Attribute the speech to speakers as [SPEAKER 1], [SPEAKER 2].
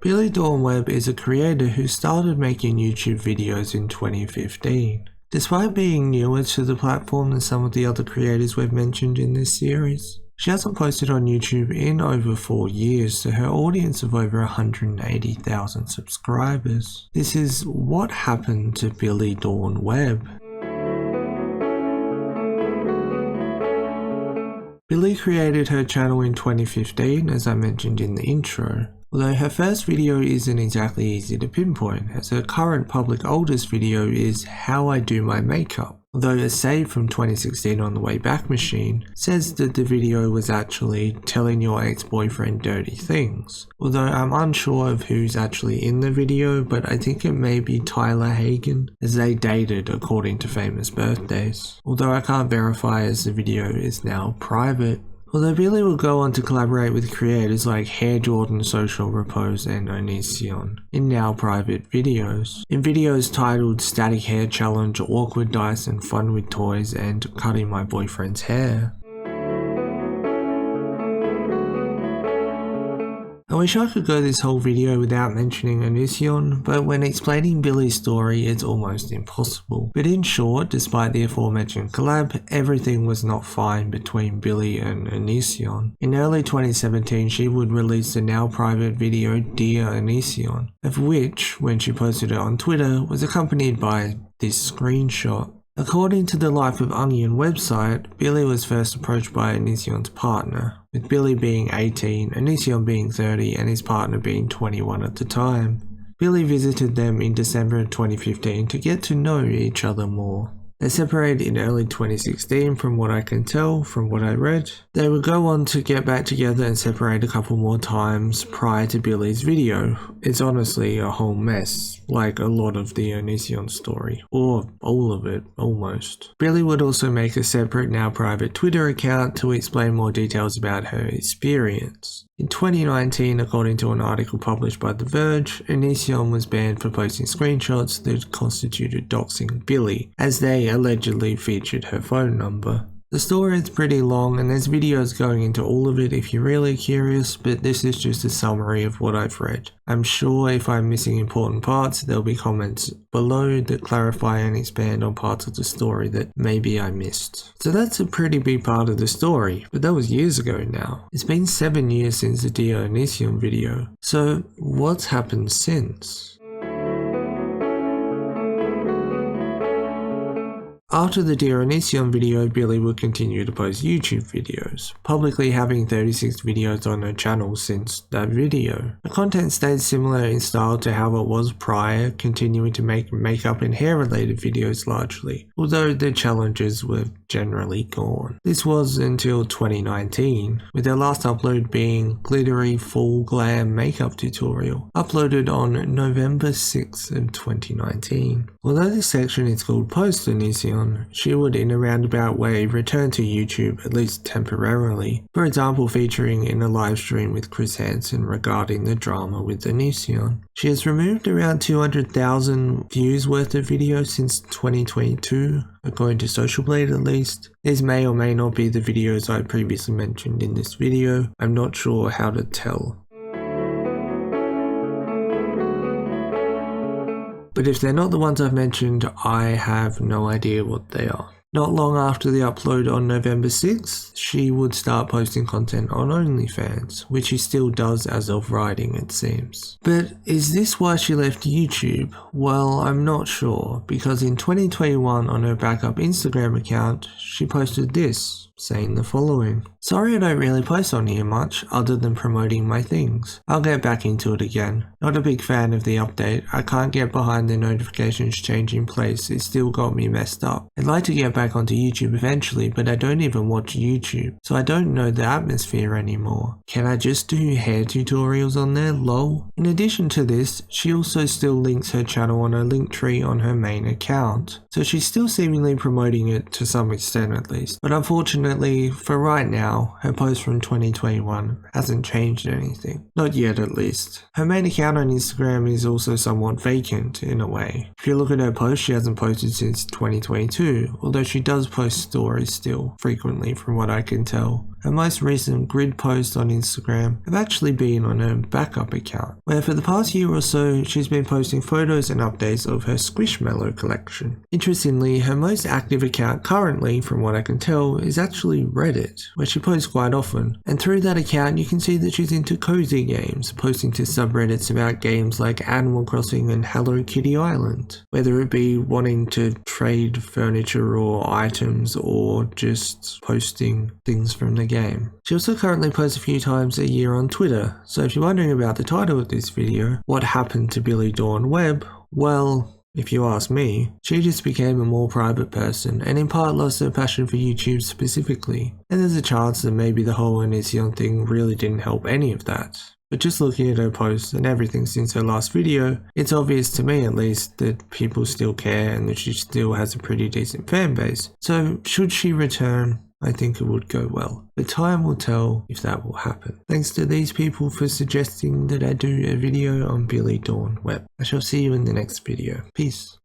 [SPEAKER 1] Billie Dawn Webb is a creator who started making YouTube videos in 2015. Despite being newer to the platform than some of the other creators we've mentioned in this series, she hasn't posted on YouTube in over 4 years to her audience of over 180,000 subscribers. This is what happened to Billie Dawn Webb. Billie created her channel in 2015, as I mentioned in the intro. Although her first video isn't exactly easy to pinpoint, as her current public oldest video is How I Do My Makeup, although a save from 2016 on the Wayback Machine says that the video was actually telling your ex-boyfriend dirty things. Although I'm unsure of who's actually in the video, but I think it may be Tyler Hagen, as they dated according to famous birthdays. Although I can't verify as the video is now private. Although Billie will go on to collaborate with creators like Hair Jordan, Social, Repose and Onision in now private videos. In videos titled Static Hair Challenge, Awkward Dice and Fun with Toys and Cutting My Boyfriend's Hair. I wish I could go this whole video without mentioning Onision, but when explaining Billie's story it's almost impossible. But in short, despite the aforementioned collab, everything was not fine between Billie and Onision. In early 2017 she would release the now private video Dear Onision, of which, when she posted it on Twitter, was accompanied by this screenshot. According to the Life of Onion website, Billie was first approached by Onision's partner, with Billie being 18, Onision being 30 and his partner being 21 at the time. Billie visited them in December 2015 to get to know each other more. They separated in early 2016 from what I can tell from what I read. They would go on to get back together and separate a couple more times prior to Billie's video. It's honestly a whole mess, like a lot of the Onision story, or all of it almost. Billie would also make a separate now private Twitter account to explain more details about her experience. In 2019, according to an article published by The Verge, Onision was banned for posting screenshots that constituted doxing Billie, as they allegedly featured her phone number. The story is pretty long and there's videos going into all of it if you're really curious, but this is just a summary of what I've read. I'm sure if I'm missing important parts, there'll be comments below that clarify and expand on parts of the story that maybe I missed. So that's a pretty big part of the story, but that was years ago now. It's been 7 years since the Dear Onision video, so what's happened since? After the Dear Onision video, Billie would continue to post YouTube videos, publicly having 36 videos on her channel since that video. The content stayed similar in style to how it was prior, continuing to make makeup and hair related videos largely, although the challenges were generally gone. This was until 2019, with their last upload being Glittery Full Glam Makeup Tutorial, uploaded on November 6th of 2019. Although this section is called Post Onision, she would in a roundabout way return to YouTube, at least temporarily, for example featuring in a live stream with Chris Hansen regarding the drama with Onision. She has removed around 200,000 views worth of videos since 2022, according to Social Blade at least. These may or may not be the videos I previously mentioned in this video, I'm not sure how to tell. But if they're not the ones I've mentioned, I have no idea what they are. Not long after the upload on November 6th, she would start posting content on OnlyFans, which she still does as of writing it seems. But is this why she left YouTube? Well, I'm not sure, because in 2021 on her backup Instagram account, she posted this, saying the following. Sorry I don't really post on here much, other than promoting my things. I'll get back into it again. Not a big fan of the update, I can't get behind the notifications changing place, it still got me messed up. I'd like to get back onto YouTube eventually, but I don't even watch YouTube, so I don't know the atmosphere anymore. Can I just do hair tutorials on there, lol? In addition to this, she also still links her channel on her Linktree on her main account, so she's still seemingly promoting it to some extent at least. But unfortunately, for right now, her post from 2021 hasn't changed anything. Not yet at least. Her main account on Instagram is also somewhat vacant in a way. If you look at her posts, she hasn't posted since 2022, although she does post stories still, frequently from what I can tell. her most recent grid posts on Instagram have actually been on her backup account, where for the past year or so she's been posting photos and updates of her Squishmallow collection. Interestingly, her most active account currently, from what I can tell, is actually Reddit, where she posts quite often, and through that account you can see that she's into cozy games, posting to subreddits about games like Animal Crossing and Hello Kitty Island, whether it be wanting to trade furniture or items or just posting things from the game. She also currently posts a few times a year on Twitter, so if you're wondering about the title of this video, what happened to Billie Dawn Webb, well, if you ask me, she just became a more private person and in part lost her passion for YouTube specifically, and there's a chance that maybe the whole Onision thing really didn't help any of that. But just looking at her posts and everything since her last video, it's obvious to me at least that people still care and that she still has a pretty decent fan base. So should she return, I think it would go well. But time will tell if that will happen. Thanks to these people for suggesting that I do a video on Billie Dawn Webb. I shall see you in the next video. Peace.